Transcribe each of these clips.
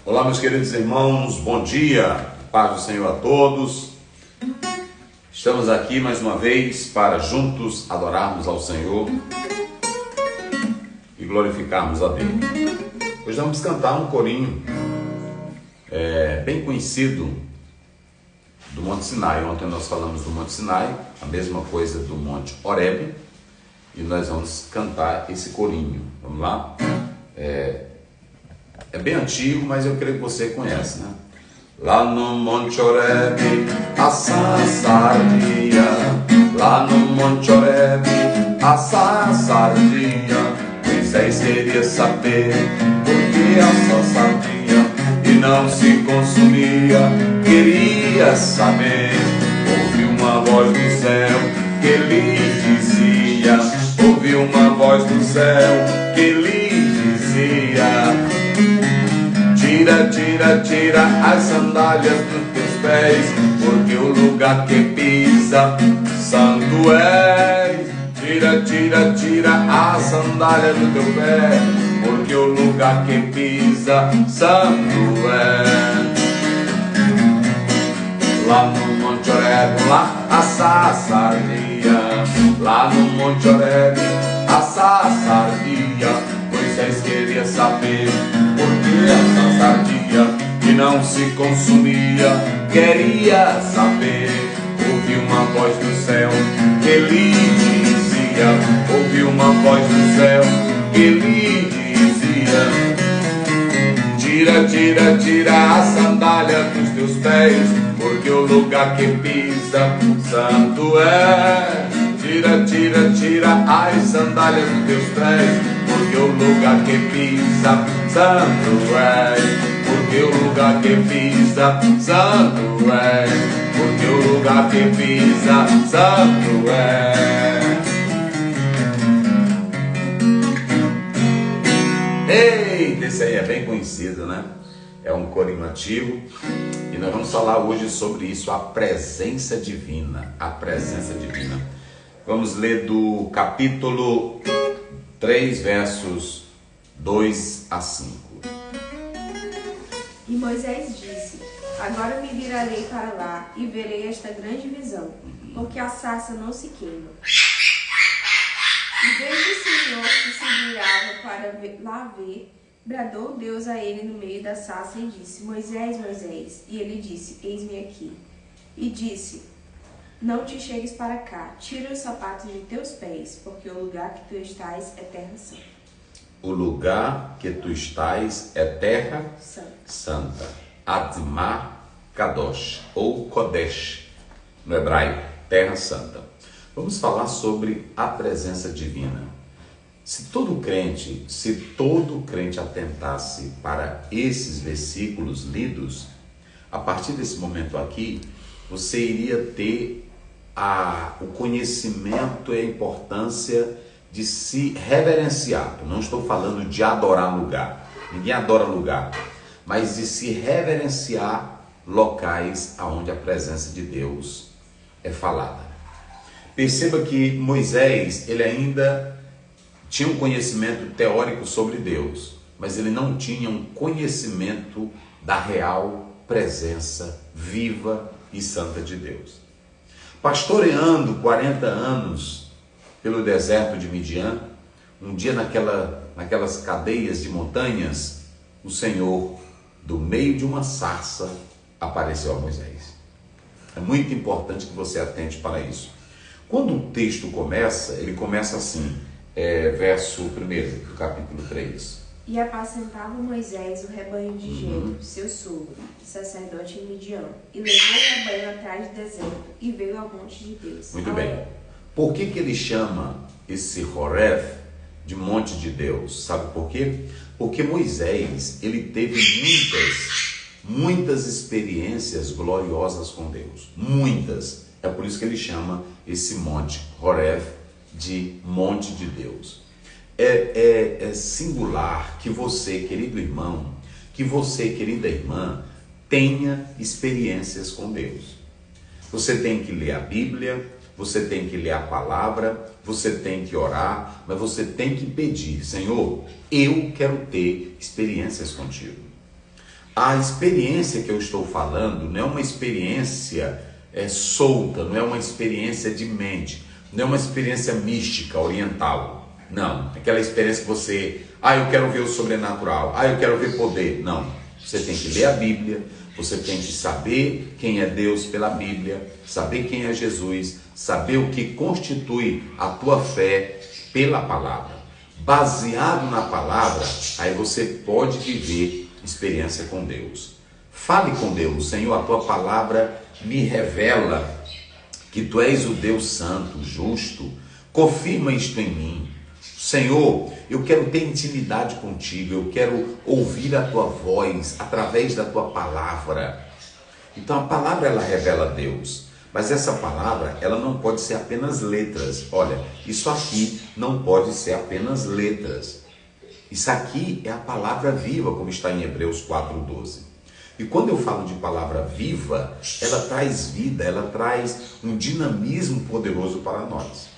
Olá, meus queridos irmãos, bom dia, paz do Senhor a todos. Estamos aqui mais uma vez para juntos adorarmos ao Senhor e glorificarmos a Deus. Hoje vamos cantar um corinho bem conhecido do Monte Sinai. Ontem nós falamos do Monte Sinai, a mesma coisa do Monte Horebe, e nós vamos cantar esse corinho. Vamos lá? É bem antigo, mas eu creio que você conhece, né? Lá no Monte Horebe, assar sardinha. Lá no Monte Horebe, assar sardinha. Moisés queria saber por que assar sardinha e não se consumia. Queria saber, ouviu uma voz do céu que lhe dizia. Ouviu uma voz do céu que lhe dizia: tira, tira, tira as sandálias dos teus pés, porque o lugar que pisa, santo é. Tira, tira, tira as sandálias do teu pé, porque o lugar que pisa, santo é. Lá no Monte Horebe, lá assar sardinha. Lá no Monte Horebe, assar sardinha. Moisés queria saber por que essa sardinha que não se consumia. Queria saber, ouviu uma voz do céu que lhe dizia. Ouviu uma voz do céu que lhe dizia: tira, tira, tira a sandália dos teus pés, porque o lugar que pisa, santo é. Tira, tira, tira as sandálias dos teus pés, porque o lugar que pisa, santo é. Porque o lugar que pisa, santo é. Porque o lugar que pisa, santo é. Eita, esse aí é bem conhecido, né? É um corinho antigo e nós vamos falar hoje sobre isso, a presença divina. A presença divina. Vamos ler do capítulo 3, versos 2 a 5. E Moisés disse: agora me virarei para lá e verei esta grande visão, porque a sarça não se queima. E desde o Senhor que se virava para lá ver, bradou Deus a ele no meio da sarça e disse: Moisés, Moisés. E ele disse: eis-me aqui. E disse: não te chegues para cá, tira os sapatos de teus pés, porque o lugar que tu estás é terra santa. O lugar que tu estás é terra santa. Admah Kadosh, ou Kodesh, no hebraico, terra santa. Vamos falar sobre a presença divina. Se todo crente atentasse para esses versículos lidos, a partir desse momento aqui, você iria ter o conhecimento e a importância de se reverenciar. Eu não estou falando de adorar lugar, ninguém adora lugar, mas de se reverenciar locais onde a presença de Deus é falada. Perceba que Moisés, ele ainda tinha um conhecimento teórico sobre Deus, mas ele não tinha um conhecimento da real presença viva e santa de Deus. Pastoreando 40 anos pelo deserto de Midian, um dia naquelas cadeias de montanhas, o Senhor, do meio de uma sarça, apareceu a Moisés. É muito importante que você atente para isso. Quando o texto começa, ele começa assim, verso 1 do capítulo 3. E apacentava Moisés o rebanho de Jetro, seu sogro, sacerdote em Midian, e levou o rebanho atrás do deserto, e veio ao monte de Deus. Muito bem. Por que ele chama esse Horeb de monte de Deus? Sabe por quê? Porque Moisés, ele teve muitas experiências gloriosas com Deus. Muitas. É por isso que ele chama esse monte Horeb de monte de Deus. É singular que você, querido irmão, que você, querida irmã, tenha experiências com Deus. Você tem que ler a Bíblia, você tem que ler a palavra, você tem que orar, mas você tem que pedir: Senhor, eu quero ter experiências contigo. A experiência que eu estou falando não é uma experiência solta, não é uma experiência de mente, não é uma experiência mística, oriental. Não, aquela experiência que você, eu quero ver o sobrenatural, eu quero ver poder. Não, você tem que ler a Bíblia, você tem que saber quem é Deus pela Bíblia, saber quem é Jesus, saber o que constitui a tua fé pela palavra. Baseado na palavra, aí você pode viver experiência com Deus. Fale com Deus: Senhor, a tua palavra me revela que tu és o Deus santo, justo. Confirma isto em mim. Senhor, eu quero ter intimidade contigo, eu quero ouvir a tua voz através da tua palavra. Então a palavra, ela revela Deus, mas essa palavra, ela não pode ser apenas letras. Olha, isso aqui não pode ser apenas letras. Isso aqui é a palavra viva, como está em Hebreus 4:12. E quando eu falo de palavra viva, ela traz vida, ela traz um dinamismo poderoso para nós.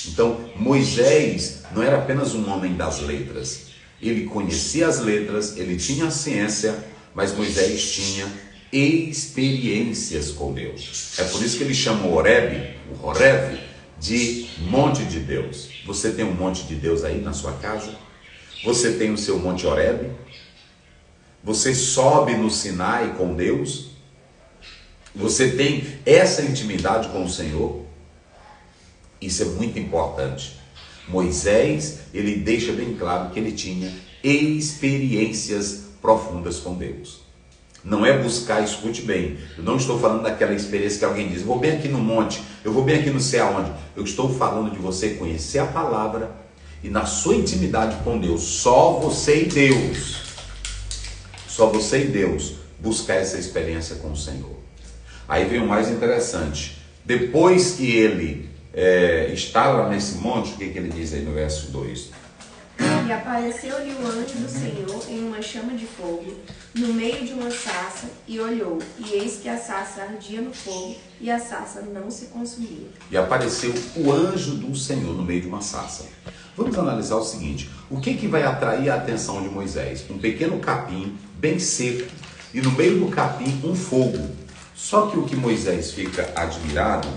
Então, Moisés não era apenas um homem das letras. Ele conhecia as letras, ele tinha a ciência, mas Moisés tinha experiências com Deus. É por isso que ele chama o Horebe, o Horebe, de monte de Deus. Você tem um monte de Deus aí na sua casa? Você tem o seu monte Horebe? Você sobe no Sinai com Deus? Você tem essa intimidade com o Senhor? Isso é muito importante. Moisés, ele deixa bem claro que ele tinha experiências profundas com Deus. Não é buscar, escute bem, eu não estou falando daquela experiência que alguém diz: vou bem aqui no monte, eu vou bem aqui não sei aonde. Eu estou falando de você conhecer a palavra e na sua intimidade com Deus, só você e Deus, buscar essa experiência com o Senhor. Aí vem o mais interessante: depois que ele está lá nesse monte, o que ele diz aí no verso 2? E apareceu-lhe o anjo do Senhor em uma chama de fogo, no meio de uma sarça, e olhou, e eis que a sarça ardia no fogo, e a sarça não se consumia. E apareceu o anjo do Senhor no meio de uma sarça. Vamos analisar o seguinte: o que vai atrair a atenção de Moisés? Um pequeno capim, bem seco, e no meio do capim um fogo. Só que o que Moisés fica admirado,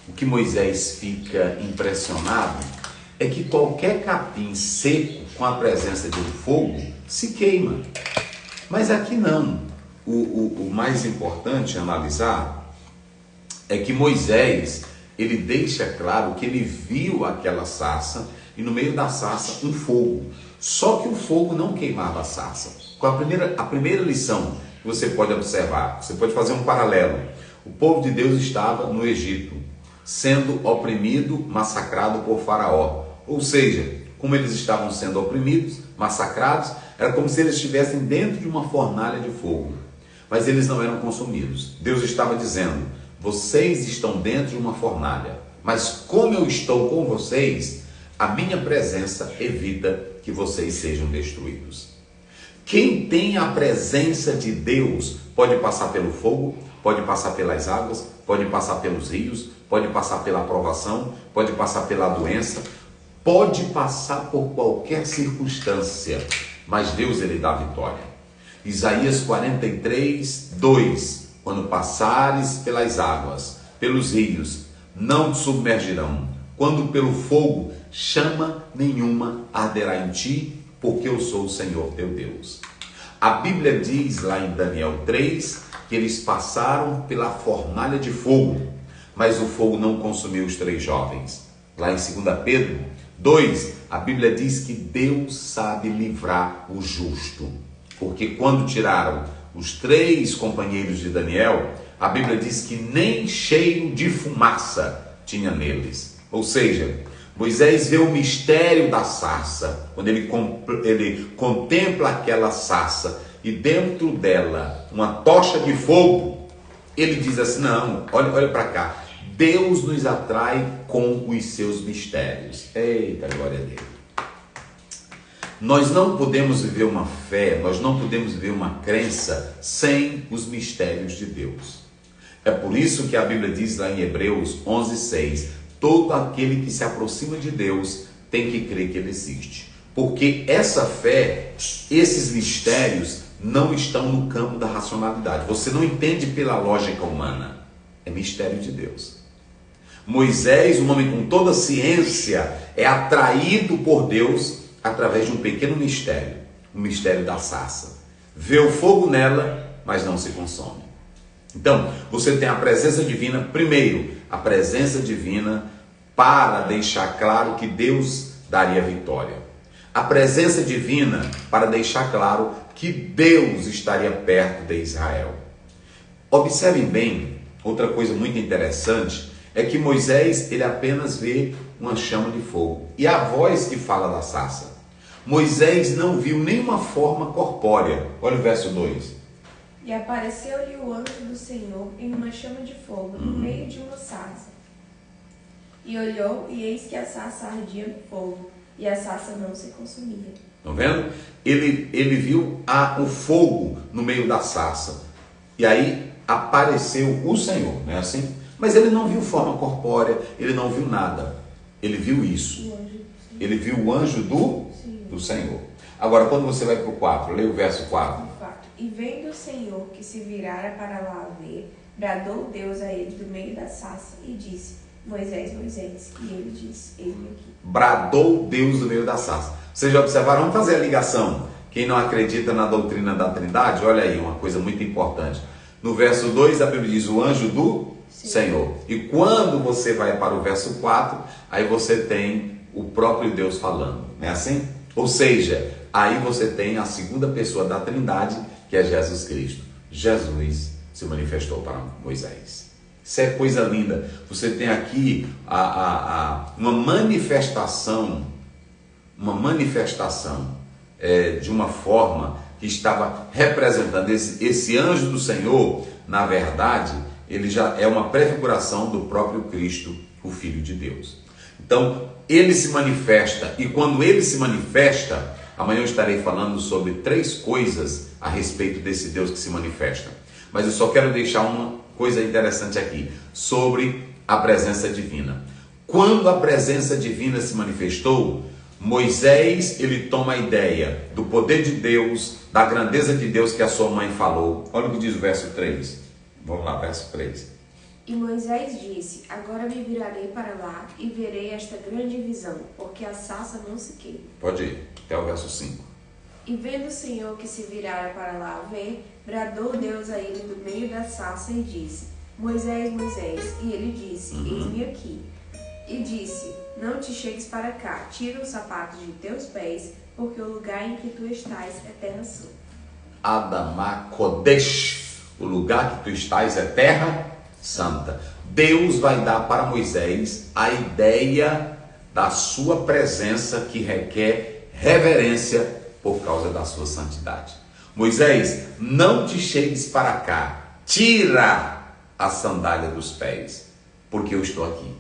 o que Moisés fica impressionado, é que qualquer capim seco com a presença de um fogo se queima. Mas aqui não. O mais importante a analisar é que Moisés, ele deixa claro que ele viu aquela sarça e no meio da sarça um fogo. Só que o fogo não queimava a sarça. Qual a primeira lição que você pode observar? Você pode fazer um paralelo. O povo de Deus estava no Egito, sendo oprimido, massacrado por Faraó. Ou seja, como eles estavam sendo oprimidos, massacrados, era como se eles estivessem dentro de uma fornalha de fogo. Mas eles não eram consumidos. Deus estava dizendo: vocês estão dentro de uma fornalha, mas como eu estou com vocês, a minha presença evita que vocês sejam destruídos. Quem tem a presença de Deus pode passar pelo fogo, pode passar pelas águas, pode passar pelos rios, pode passar pela provação, pode passar pela doença, pode passar por qualquer circunstância, mas Deus, ele dá vitória. Isaías 43:2: quando passares pelas águas, pelos rios, não te submergirão. Quando pelo fogo, chama nenhuma arderá em ti, porque eu sou o Senhor teu Deus. A Bíblia diz lá em Daniel 3 que eles passaram pela fornalha de fogo, mas o fogo não consumiu os 3 jovens. Lá em 2 Pedro 2, a Bíblia diz que Deus sabe livrar o justo. Porque quando tiraram os 3 companheiros de Daniel, a Bíblia diz que nem cheiro de fumaça tinha neles. Ou seja, Moisés vê o mistério da sarça, quando ele contempla aquela sarça e dentro dela uma tocha de fogo, ele diz assim: não, olha para cá, Deus nos atrai com os seus mistérios. Eita, glória a Deus. Nós não podemos viver uma fé, nós não podemos viver uma crença sem os mistérios de Deus. É por isso que a Bíblia diz lá em Hebreus 11:6, todo aquele que se aproxima de Deus tem que crer que Ele existe. Porque essa fé, esses mistérios, não estão no campo da racionalidade. Você não entende pela lógica humana. É mistério de Deus. Moisés, um homem com toda a ciência, é atraído por Deus através de um pequeno mistério, o mistério da sarça. Vê o fogo nela, mas não se consome. Então, você tem a presença divina, primeiro, a presença divina para deixar claro que Deus daria vitória. A presença divina para deixar claro que Deus estaria perto de Israel. Observem bem, outra coisa muito interessante é que Moisés, ele apenas vê uma chama de fogo e a voz que fala da sarça. Moisés não viu nenhuma forma corpórea. Olha o verso 2. E apareceu-lhe o anjo do Senhor em uma chama de fogo, no meio de uma sarça. E olhou, e eis que a sarça ardia no fogo, e a sarça não se consumia. Estão vendo? Ele viu o fogo no meio da sarça. E aí apareceu o Senhor, não é assim? Mas ele não viu forma corpórea, ele não viu nada. Ele viu isso. Ele viu o anjo do Senhor. Agora, quando você vai para o 4, leia o verso 4. E vendo o Senhor que se virara para lá ver, bradou Deus a ele do meio da sarça e disse: Moisés, Moisés. E ele disse: Eis-me aqui. Bradou Deus do meio da sarça. Vocês já observaram? Vamos fazer a ligação. Quem não acredita na doutrina da Trindade, olha aí, uma coisa muito importante. No verso 2, a Bíblia diz: o anjo do Senhor. E quando você vai para o verso 4, aí você tem o próprio Deus falando. Não é assim? Ou seja, aí você tem a segunda pessoa da Trindade, que é Jesus Cristo. Jesus se manifestou para Moisés. Isso é coisa linda. Você tem aqui uma manifestação de uma forma que estava representando esse anjo do Senhor. Na verdade, ele já é uma prefiguração do próprio Cristo, o Filho de Deus. Então, ele se manifesta, e quando ele se manifesta, amanhã eu estarei falando sobre 3 coisas a respeito desse Deus que se manifesta. Mas eu só quero deixar uma coisa interessante aqui, sobre a presença divina. Quando a presença divina se manifestou, Moisés, ele toma a ideia do poder de Deus, da grandeza de Deus que a sua mãe falou. Olha o que diz o verso 3. Vamos lá, verso 3. E Moisés disse: Agora me virarei para lá e verei esta grande visão, porque a sarça não se queima. Pode ir, até o verso 5. E vendo o Senhor que se virara para lá ver, bradou Deus a ele do meio da sarça e disse: Moisés, Moisés. E ele disse: Eis-me aqui. E disse: Não te chegues para cá, tira os sapatos de teus pés, porque o lugar em que tu estás é terra santa. Adamá Kodesh, o lugar que tu estás é terra santa. Deus vai dar para Moisés a ideia da sua presença, que requer reverência por causa da sua santidade. Moisés, não te chegues para cá, tira a sandália dos pés, porque eu estou aqui.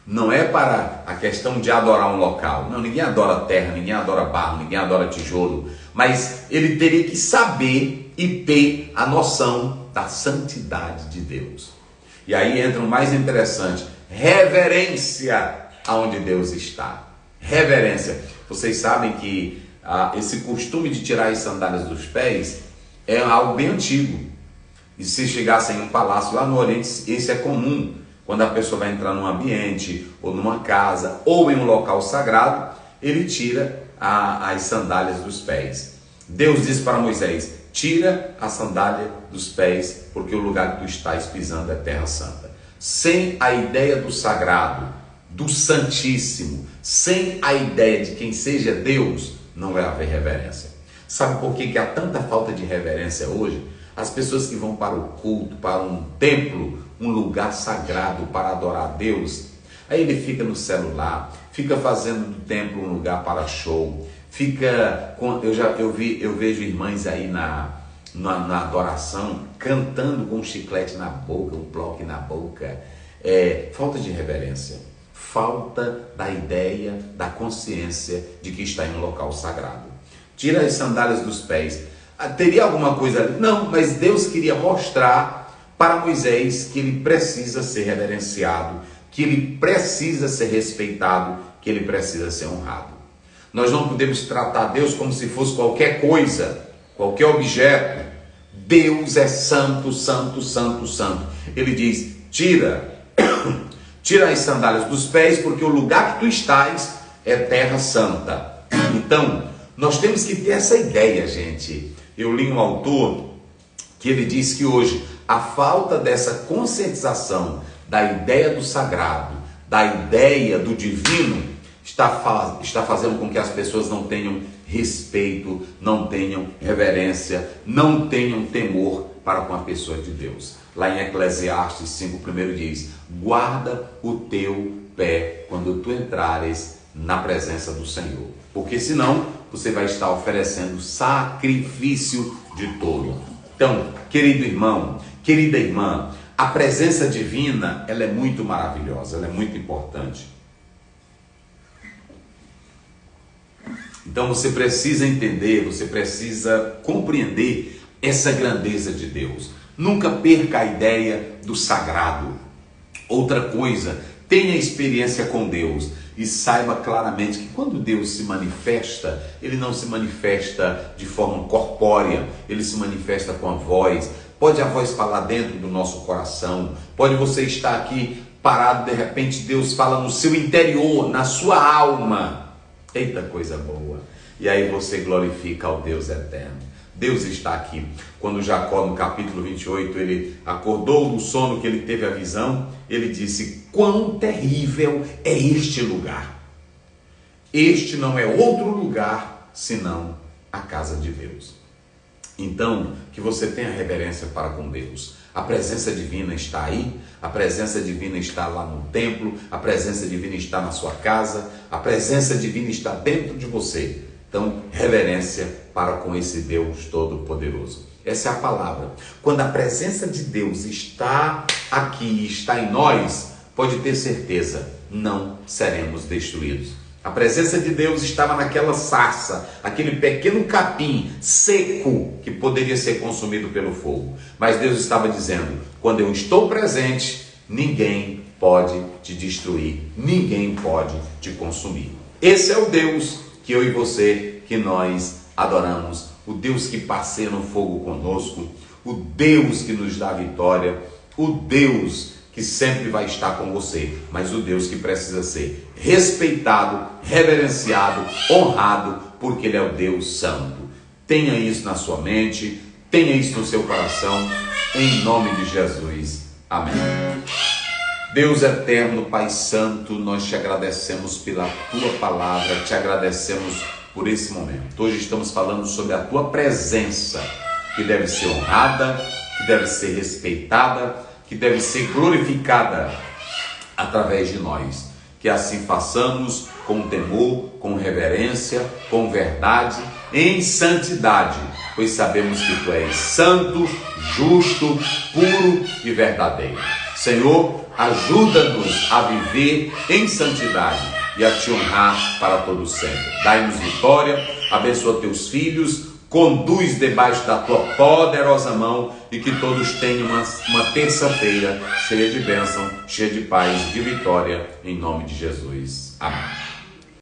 Não é para a questão de adorar um local. Não, ninguém adora terra, ninguém adora barro, ninguém adora tijolo. Mas ele teria que saber e ter a noção da santidade de Deus. E aí entra o mais interessante: reverência aonde Deus está. Reverência. Vocês sabem que esse costume de tirar as sandálias dos pés é algo bem antigo. E se chegasse em um palácio lá no Oriente, isso é comum. Quando a pessoa vai entrar num ambiente, ou numa casa, ou em um local sagrado, ele tira as sandálias dos pés. Deus disse para Moisés: tira a sandália dos pés, porque o lugar que tu estás pisando é terra santa. Sem a ideia do sagrado, do santíssimo, sem a ideia de quem seja Deus, não vai haver reverência. Sabe por que há tanta falta de reverência hoje? As pessoas que vão para o culto, para um templo, um lugar sagrado para adorar a Deus, aí ele fica no celular, fica fazendo do templo um lugar para show, eu vejo irmãs aí na adoração cantando com um chiclete na boca, um bloco na boca. Falta de reverência, falta da ideia, da consciência de que está em um local sagrado. Tira as sandálias dos pés. Teria alguma coisa ali? Não, mas Deus queria mostrar para Moisés que ele precisa ser reverenciado, que ele precisa ser respeitado, que ele precisa ser honrado. Nós não podemos tratar Deus como se fosse qualquer coisa, qualquer objeto. Deus é santo, santo, santo, santo. Ele diz: tira as sandálias dos pés, porque o lugar que tu estás é terra santa. Então, nós temos que ter essa ideia, gente. Eu li um autor que ele diz que hoje a falta dessa conscientização da ideia do sagrado, da ideia do divino, está fazendo com que as pessoas não tenham respeito, não tenham reverência, não tenham temor para com a pessoa de Deus. Lá em Eclesiastes 5:1 diz: guarda o teu pé quando tu entrares na presença do Senhor, porque senão você vai estar oferecendo sacrifício de tolo. Então, querido irmão, querida irmã, a presença divina, ela é muito maravilhosa, ela é muito importante. Então você precisa entender, você precisa compreender essa grandeza de Deus. Nunca perca a ideia do sagrado. Outra coisa, tenha experiência com Deus e saiba claramente que quando Deus se manifesta, Ele não se manifesta de forma corpórea, Ele se manifesta com a voz. Pode a voz falar dentro do nosso coração, pode você estar aqui parado, de repente Deus fala no seu interior, na sua alma. Eita coisa boa! E aí você glorifica ao Deus eterno. Deus está aqui. Quando Jacó, no capítulo 28, ele acordou do sono que ele teve a visão, ele disse: quão terrível é este lugar! Este não é outro lugar senão a casa de Deus. Então, que você tenha reverência para com Deus. A presença divina está aí, a presença divina está lá no templo, a presença divina está na sua casa, a presença divina está dentro de você. Então, reverência para com esse Deus Todo-Poderoso. Essa é a palavra. Quando a presença de Deus está aqui, está em nós, pode ter certeza, não seremos destruídos. A presença de Deus estava naquela sarça, aquele pequeno capim seco que poderia ser consumido pelo fogo. Mas Deus estava dizendo: quando eu estou presente, ninguém pode te destruir, ninguém pode te consumir. Esse é o Deus que eu e você, que nós adoramos, o Deus que passeia no fogo conosco, o Deus que nos dá vitória, o Deus que sempre vai estar com você, mas o Deus que precisa ser respeitado, reverenciado, honrado, porque Ele é o Deus Santo. Tenha isso na sua mente, tenha isso no seu coração, em nome de Jesus. Amém. Deus eterno, Pai Santo, nós te agradecemos pela Tua palavra, te agradecemos por esse momento. Hoje estamos falando sobre a Tua presença, que deve ser honrada, que deve ser respeitada, que deve ser glorificada através de nós. Que assim façamos com temor, com reverência, com verdade, em santidade, pois sabemos que Tu és santo, justo, puro e verdadeiro. Senhor, ajuda-nos a viver em santidade e a Te honrar para todo sempre. Dai-nos vitória, abençoa Teus filhos, conduz debaixo da Tua poderosa mão e que todos tenham uma terça-feira cheia de bênção, cheia de paz, de vitória, em nome de Jesus. Amém.